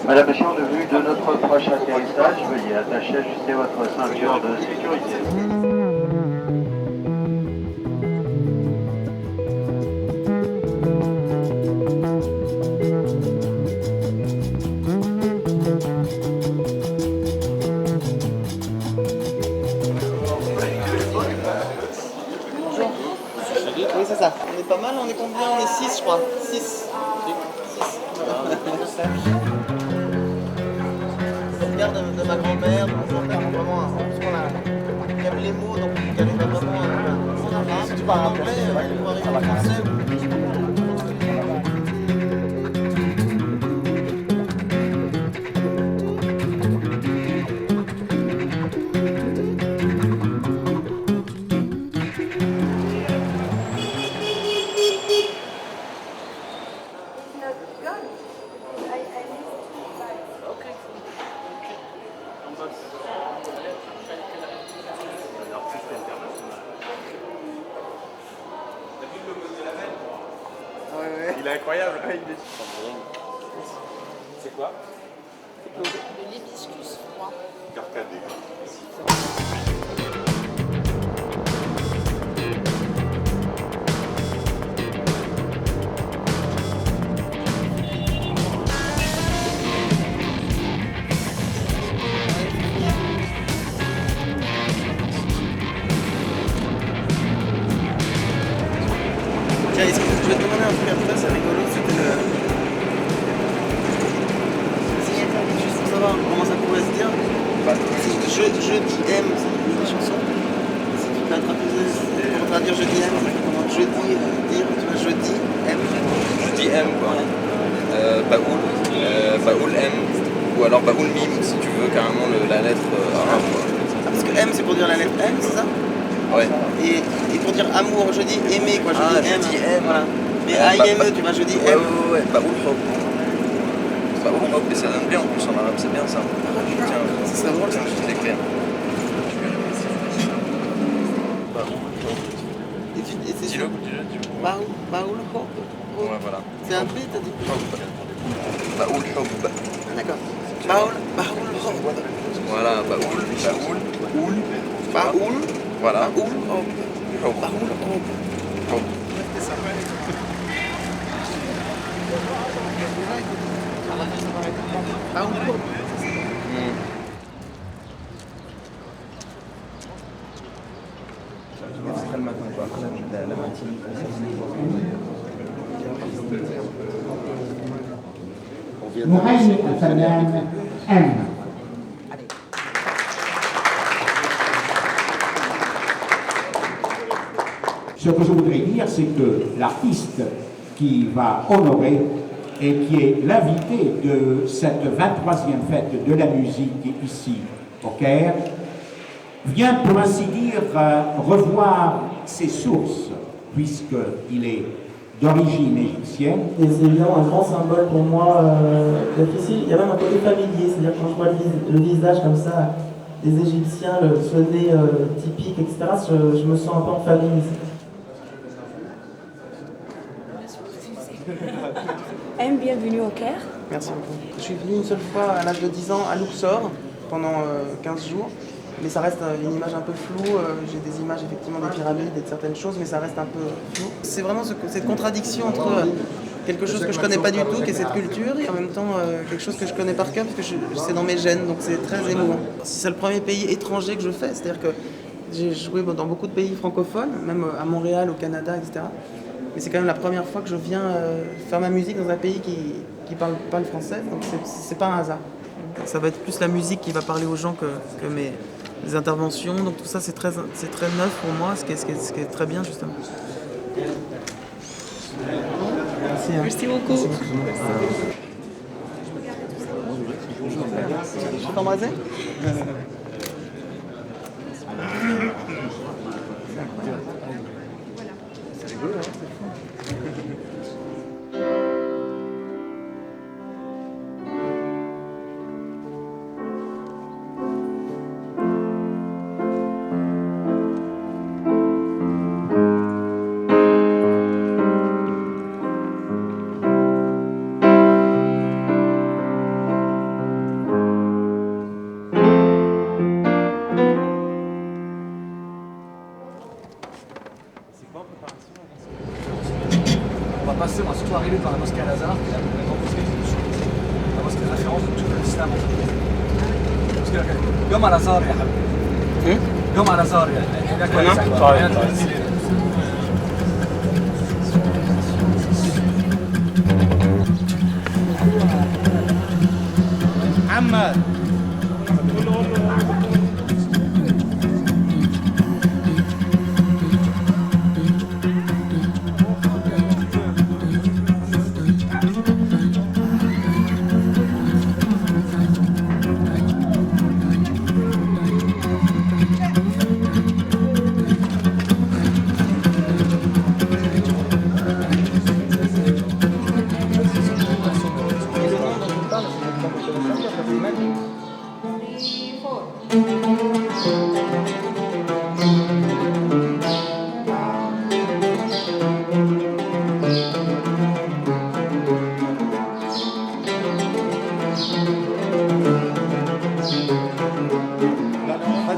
Madame, Monsieur, en vue de notre prochain atterrissage, veuillez attacher, ajuster votre ceinture de sécurité. Oui, c'est ça. On est pas mal, on est combien? On est 6, je crois. 6. On regarde de ma grand-mère, de mon grand-père, vraiment, parce qu'on aime les mots, donc on arrive vraiment en arabe. Si tu parles anglais, on arrive en français. Il est incroyable. C'est quoi? De l'hibiscus froid. Carcadé. Tiens, je vais te demander un truc après, c'est rigolo, c'était le... Juste pour savoir comment ça pourrait se dire. Jeudi M, c'est une chanson. Si tu peux attraper pour traduire jeudi M, comment jeudi dire, tu vois, jeudi M. Jeudi M quoi. Baoul M. Ou alors Baoul Mim si tu veux carrément la lettre arabe quoi. Ah, parce que M c'est pour dire la lettre M, c'est ça? Ouais. Et pour dire amour, je dis aimer quoi, je dis M. Jeudi M. Voilà. Mais A-I-M-E, tu vois, je dis M. Ouais. Baoul Hop. Baoul Hop et ça donne bien en plus en arabe, c'est bien ça. Tiens, Ça serait drôle ça. je vais t'écrire. Et c'est Dis-le. Baoul Hop. Ouais voilà. C'est un P, t'as dit? Baoul Hop. Ah, d'accord. Baoul Hop. Voilà, Baoul. Baoul. Voilà. Baoul Hop. Hop. Baoul Hop. Hop. Baoul Hop. C'est le matin quoi. La matinée. نهيئ الفنان M. Ce que je voudrais dire, c'est que l'artiste qui va honorer et qui est l'invité de cette 23e fête de la musique ici au Caire, vient pour ainsi dire revoir ses sources, puisqu'il est d'origine égyptienne. Et c'est évidemment un grand symbole pour moi d'être ici. Il y a même un côté familier, c'est-à-dire quand je vois le visage comme ça des Égyptiens, le nez typique, etc., je me sens un peu en famille ici. M, bienvenue au Caire. Merci beaucoup. Je suis venu une seule fois à l'âge de 10 ans à Luxor pendant 15 jours. Mais ça reste une image un peu floue. J'ai des images effectivement des pyramides et de certaines choses, mais ça reste un peu flou. C'est vraiment cette contradiction entre quelque chose que je connais pas du tout, qui est cette culture, et en même temps quelque chose que je connais par cœur, parce que c'est dans mes gènes, donc c'est très émouvant. C'est le premier pays étranger que je fais, c'est-à-dire que j'ai joué dans beaucoup de pays francophones, même à Montréal, au Canada, etc. Mais c'est quand même la première fois que je viens faire ma musique dans un pays qui parle pas le français, donc c'est pas un hasard. Ça va être plus la musique qui va parler aux gens que mes interventions, donc tout ça c'est très neuf pour moi, ce qui est très bien justement. Merci. Merci beaucoup. Je peux t'embrasser? C'est rigolo, hein, c'est fou. faut arriver par la mosquée Al-Azhar, qui est la plus grande mosquée du sud. La mosquée de référence de tout l'islam. يوم الازهار يا حبيبي يوم الازهار يعني محمد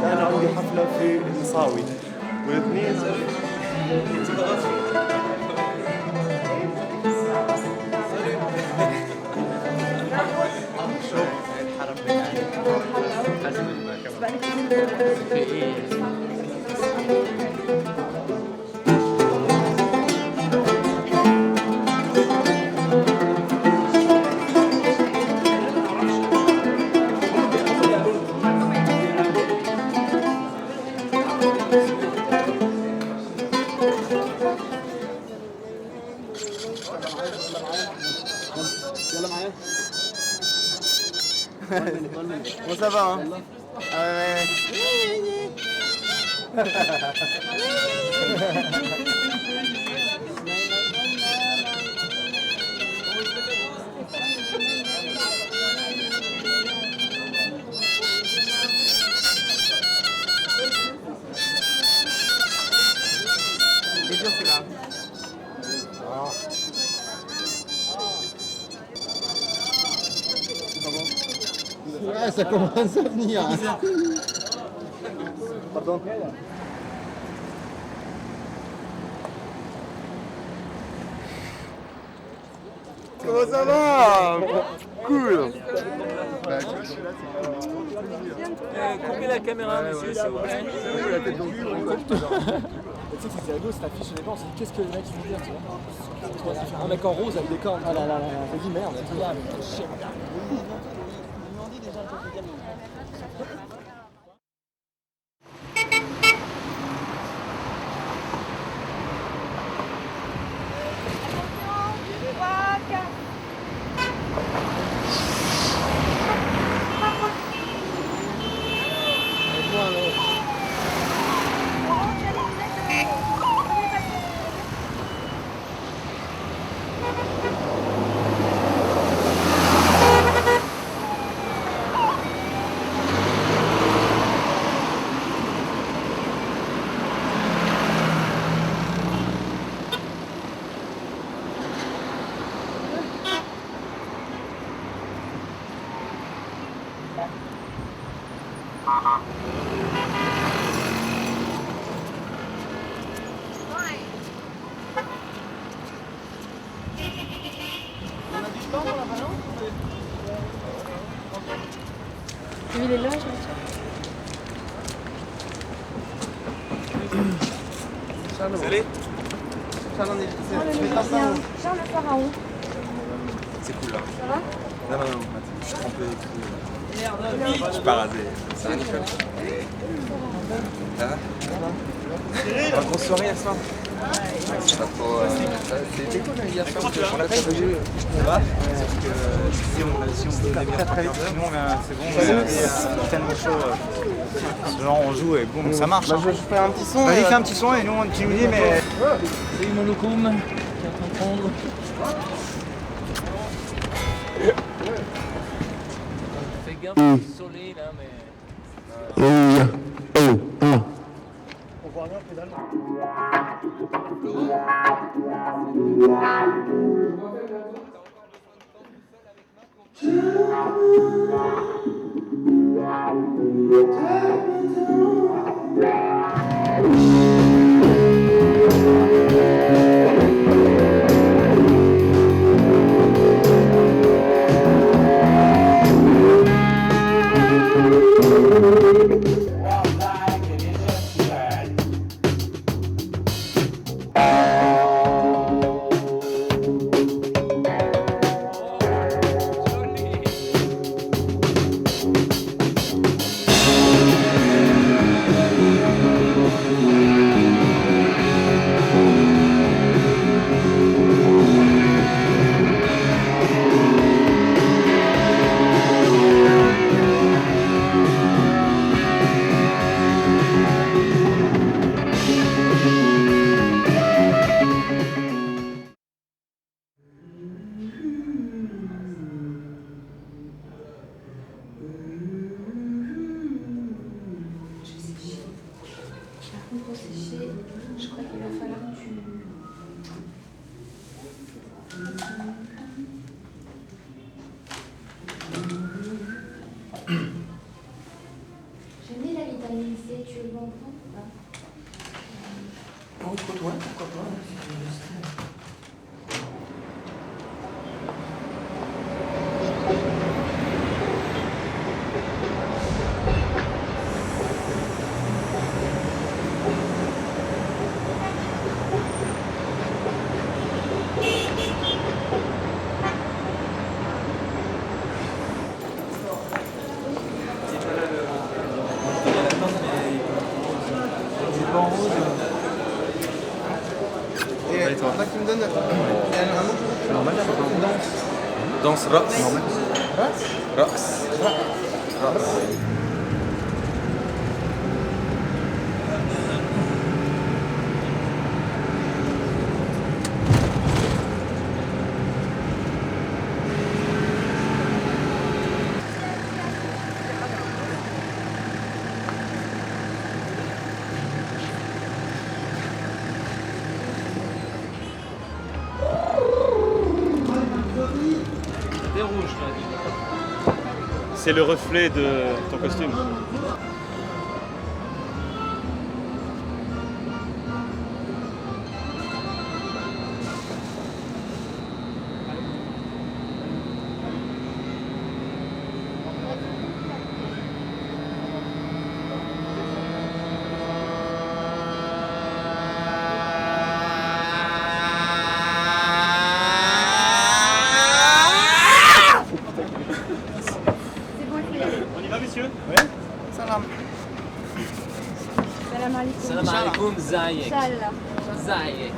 أنا عندي حفلة في النصاوي والاثنين Bon, ça va, hein. C'est dur, c'est là. Ouais, ça commence à venir. Pardon. Comment ça va? Cool. Coupez la caméra, monsieur, s'il vous plaît. La tête dans le cul. Tu sais que c'est rigolo, cette affiche, au départ, on s'est dit qu'est-ce que le mec il veut dire, tu vois. Un mec en rose avec des cornes. Ah là là là, on s'est dit merde, tu vois, mais shit. Tu veux les loges, Salut. Charles le pharaon. C'est cool là. Ça va? Non, non, non, je suis trempé et tout. Je suis pas rasé. Ça va, Nicole? Ça va? On va grosse soirée hier soir. C'est pas trop. C'était cool hier soir. On l'a fait. Ça va? Sauf que si on venait bien très vite, sinon c'est bon. C'est tellement chaud. Genre on joue et boum, ça marche. Bah, je fais un petit son. Vas-y, fais un petit son et nous tu nous dis, mais. Salut mon loukoum, qui est en train de prendre. Fais gaffe, c'est soleil là, mais. On voit rien pédale. Entre toi, pourquoi pas. Et toi qui me donne un mot normal, Danse Rox. Rox. Rox. C'est le reflet de ton costume. On y va, messieurs? Oui. Salam. Salam alaikum. Salam alaikum, Zayek. Inch'Allah. Zayek.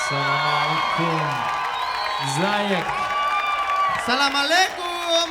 Salam alaikum. Zayek. Salam alaikum.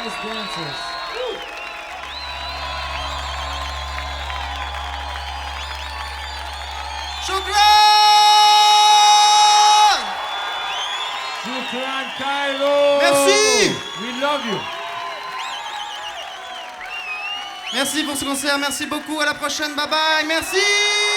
Nice dancers. Shukran Cairo. Merci. We love you. Merci pour ce concert, merci beaucoup, à la prochaine, bye bye, merci.